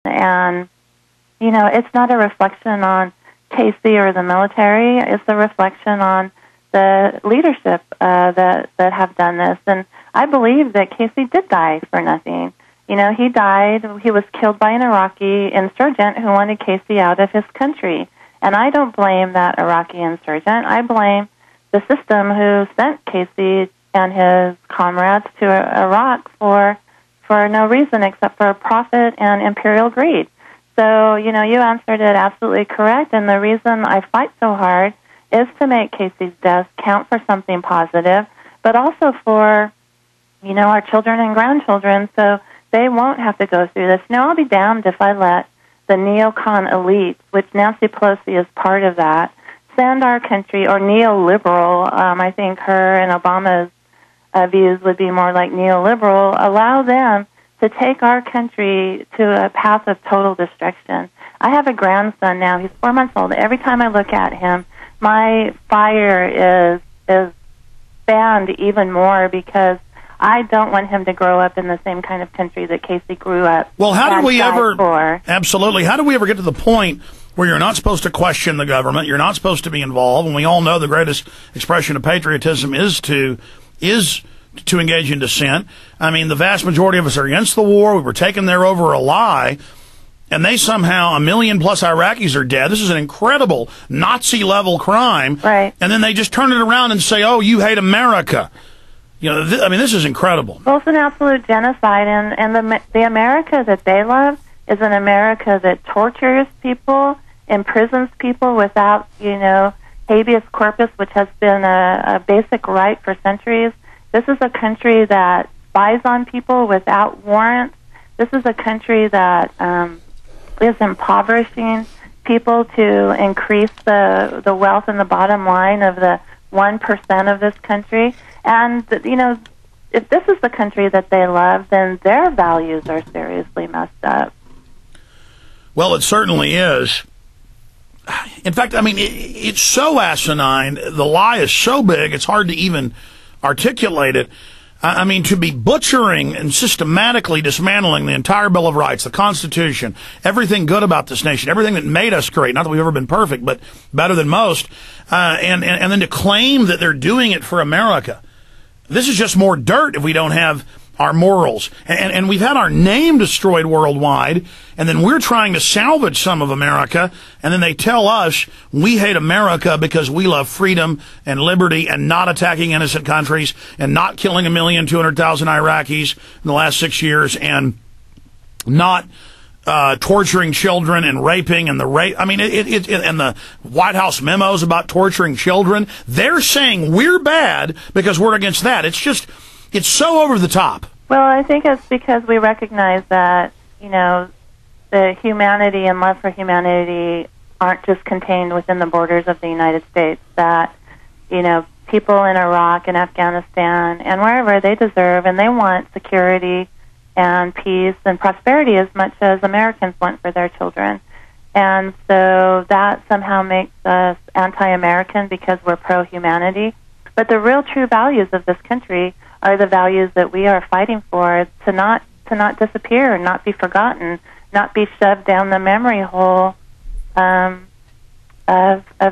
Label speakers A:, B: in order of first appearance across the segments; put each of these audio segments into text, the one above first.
A: And, you know, it's not a reflection on Casey or the military. It's a reflection on the leadership that have done this. And I believe that Casey did die for nothing. You know, he died, he was killed by an Iraqi insurgent who wanted Casey out of his country. And I don't blame that Iraqi insurgent. I blame the system who sent Casey and his comrades to Iraq for no reason except for profit and imperial greed. So, you know, you answered it absolutely correct. And the reason I fight so hard is to make Casey's death count for something positive, but also for, you know, our children and grandchildren, so they won't have to go through this. Now, I'll be damned if I let the neocon elite, which Nancy Pelosi is part of that, send our country, or neoliberal, I think her and Obama's views would be more like neoliberal, allow them to take our country to a path of total destruction. I have a grandson now. He's 4 months old. Every time I look at him, my fire is fanned even more because I don't want him to grow up in the same kind of country that Casey grew up.
B: Well, how do we ever, absolutely, how do we ever get to the point where you're not supposed to question the government, you're not supposed to be involved, and we all know the greatest expression of patriotism is to engage in dissent? I mean, the vast majority of us are against the war. We were taken there over a lie, and they somehow, 1 million plus Iraqis are dead. This is an incredible Nazi-level crime.
A: Right.
B: And then they just turn it around and say, oh, you hate America. You know, I mean, this is incredible.
A: Well, it's an absolute genocide, and the America that they love is an America that tortures people, imprisons people without, you know, habeas corpus, which has been a basic right for centuries. This is a country that spies on people without warrants. This is a country that is impoverishing people to increase the wealth and the bottom line of the 1% of this country. And, you know, if this is the country that they love, then their values are seriously messed up.
B: Well, it certainly is. In fact, I mean, it's so asinine. The lie is so big, it's hard to even articulate it. I mean, to be butchering and systematically dismantling the entire Bill of Rights, the Constitution, everything good about this nation, everything that made us great, not that we've ever been perfect, but better than most, and then to claim that they're doing it for America. This is just more dirt if we don't have our morals. And we've had our name destroyed worldwide, and then we're trying to salvage some of America, and then they tell us we hate America because we love freedom and liberty and not attacking innocent countries and not killing 1,200,000 Iraqis in the last 6 years and not torturing children and raping and the rape. I mean, and the White House memos about torturing children. They're saying we're bad because we're against that. It's just, it's so over the top.
A: Well, I think it's because we recognize that, you know, the humanity and love for humanity aren't just contained within the borders of the United States, that, you know, people in Iraq and Afghanistan and wherever, they deserve and they want security and peace and prosperity as much as Americans want for their children. And so that somehow makes us anti-American because we're pro-humanity. But the real true values of this country are the values that we are fighting for, to not disappear, not be forgotten, not be shoved down the memory hole of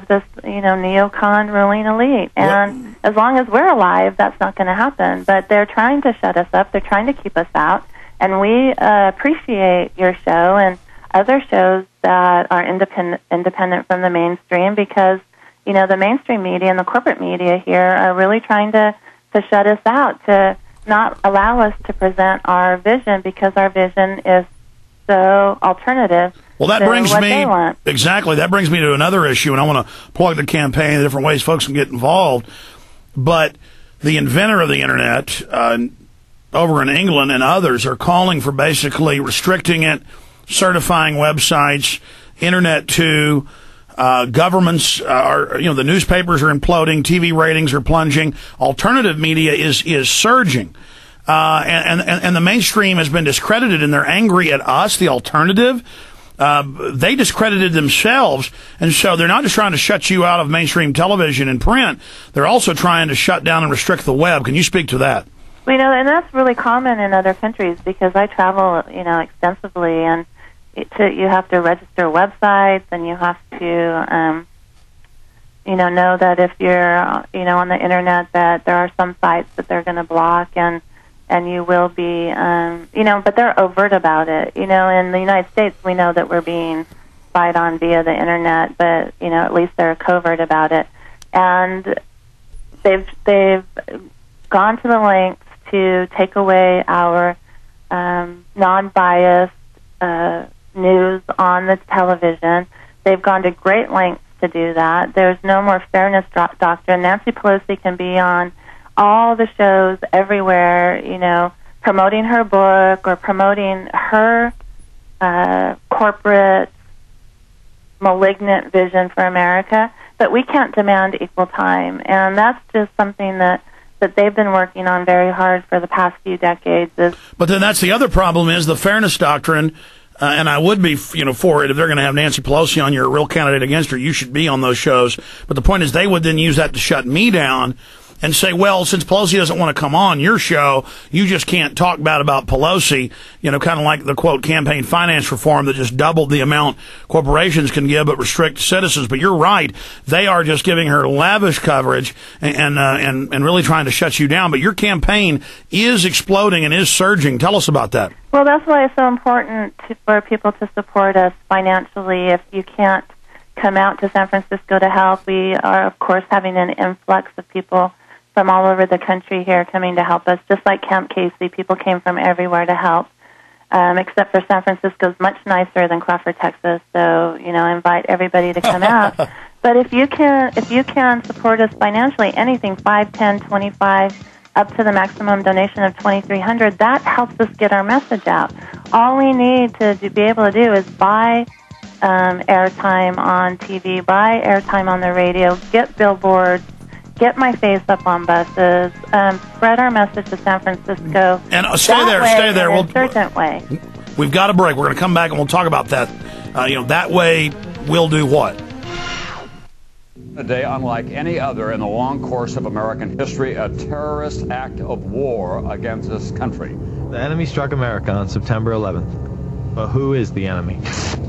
A: this, you know, neocon ruling elite. And as long as we're alive, that's not going to happen. But they're trying to shut us up. They're trying to keep us out. And we appreciate your show and other shows that are independent from the mainstream because, you know, the mainstream media and the corporate media here are really trying to shut us out, to not allow us to present our vision because our vision is so alternative.
B: Well, that brings me, exactly, that brings me to another issue, and I want to plug the campaign, the different ways folks can get involved. But the inventor of the Internet over in England and others are calling for basically restricting it, certifying websites, Internet to governments are, you know, the newspapers are imploding, TV ratings are plunging, alternative media is surging. And the mainstream has been discredited, and they're angry at us, the alternative. They discredited themselves, and so they're not just trying to shut you out of mainstream television and print, they're also trying to shut down and restrict the web. Can you speak to that? Well,
A: you know, and that's really common in other countries because I travel, you know, extensively, and you have to register websites, and you have to know that if you're on the internet that there are some sites that they're going to block, and you will be but they're overt about it. In the United States we know that we're being spied on via the internet, but at least they're covert about it, and they've gone to the lengths to take away our non-biased news on the television. They've gone to great lengths to do that. There's no more fairness doctrine. Nancy Pelosi can be on all the shows everywhere, promoting her book or promoting her corporate malignant vision for America, but we can't demand equal time. And that's just something that they've been working on very hard for the past few decades.
B: But then that's the other problem is the fairness doctrine. And I would be, for it. If they're going to have Nancy Pelosi on, you're a real candidate against her. You should be on those shows. But the point is they would then use that to shut me down and say, well, since Pelosi doesn't want to come on your show, you just can't talk bad about Pelosi, kind of like the, quote, campaign finance reform that just doubled the amount corporations can give but restrict citizens. But you're right. They are just giving her lavish coverage and really trying to shut you down. But your campaign is exploding and is surging. Tell us about that.
A: Well, that's why it's so important for people to support us financially. If you can't come out to San Francisco to help, we are, of course, having an influx of people from all over the country here coming to help us. Just like Camp Casey, people came from everywhere to help, except for San Francisco's much nicer than Crawford, Texas. So, I invite everybody to come out. But if you can support us financially, anything, 5, 10, 25, up to the maximum donation of $2,300, that helps us get our message out. All we need to be able to do is buy airtime on TV, buy airtime on the radio, get billboards, get my face up on buses, spread our message to San Francisco.
B: And stay there.
A: In a certain way.
B: We've got a break. We're going to come back and we'll talk about that. That way we'll do what?
C: A day unlike any other in the long course of American history, a terrorist act of war against this country.
D: The enemy struck America on September 11th. But who is the enemy?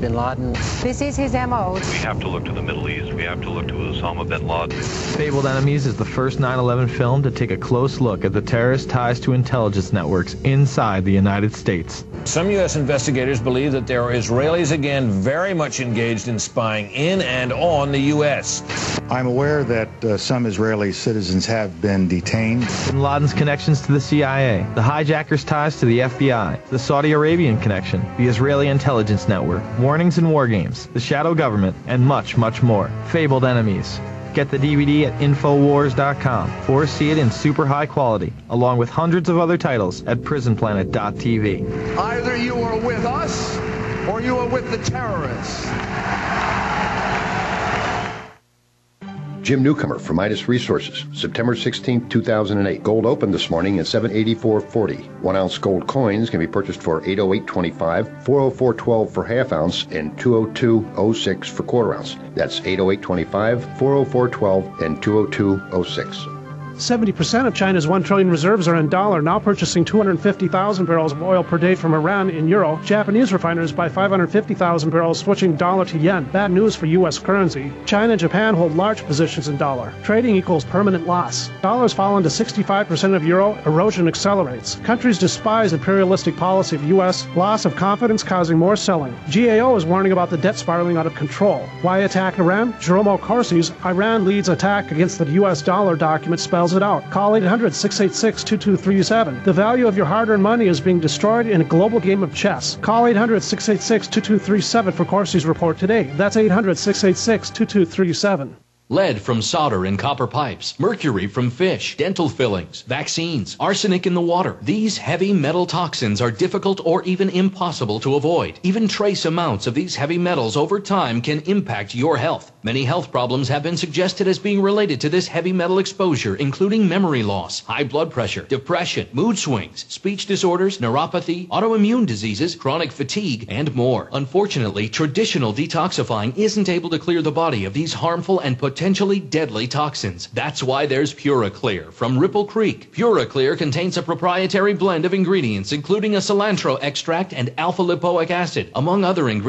E: Bin Laden. This is his MO.
F: We have to look to the Middle East. We have to look to Osama bin Laden.
D: Fabled Enemies is the first 9/11 film to take a close look at the terrorist ties to intelligence networks inside the United States.
G: Some U.S. investigators believe that there are Israelis again very much engaged in spying in and on the U.S.
H: I'm aware that some Israeli citizens have been detained.
D: Bin Laden's connections to the CIA, the hijackers' ties to the FBI, the Saudi Arabian connection, the Israeli intelligence network, warnings and war games, the shadow government, and much, much more. Fabled Enemies. Get the DVD at Infowars.com or see it in super high quality, along with hundreds of other titles at PrisonPlanet.tv.
I: Either you are with us or you are with the terrorists.
J: Jim Newcomer from Midas Resources, September 16, 2008. Gold opened this morning at $784.40. 1 ounce gold coins can be purchased for $808.25, $404.12 for half ounce, and $202.06 for quarter ounce. That's $808.25, $404.12, and $202.06.
K: 70% of China's 1 trillion reserves are in dollar, now purchasing 250,000 barrels of oil per day from Iran in euro. Japanese refiners buy 550,000 barrels, switching dollar to yen. Bad news for U.S. currency. China and Japan hold large positions in dollar. Trading equals permanent loss. Dollar's fallen to 65% of euro. Erosion accelerates. Countries despise imperialistic policy of U.S. Loss of confidence causing more selling. GAO is warning about the debt spiraling out of control. Why attack Iran? Jerome O'Corsi's Iran leads attack against the U.S. dollar document spells it out. Call 800-686-2237. The value of your hard-earned money is being destroyed in a global game of chess. Call 800-686-2237 for Corsi's report today. That's 800-686-2237.
L: Lead from solder in copper pipes, mercury from fish, dental fillings, vaccines, arsenic in the water. These heavy metal toxins are difficult or even impossible to avoid. Even trace amounts of these heavy metals over time can impact your health. Many health problems have been suggested as being related to this heavy metal exposure, including memory loss, high blood pressure, depression, mood swings, speech disorders, neuropathy, autoimmune diseases, chronic fatigue, and more. Unfortunately, traditional detoxifying isn't able to clear the body of these harmful and potentially deadly toxins. That's why there's PuraClear from Ripple Creek. PuraClear contains a proprietary blend of ingredients, including a cilantro extract and alpha lipoic acid, among other ingredients.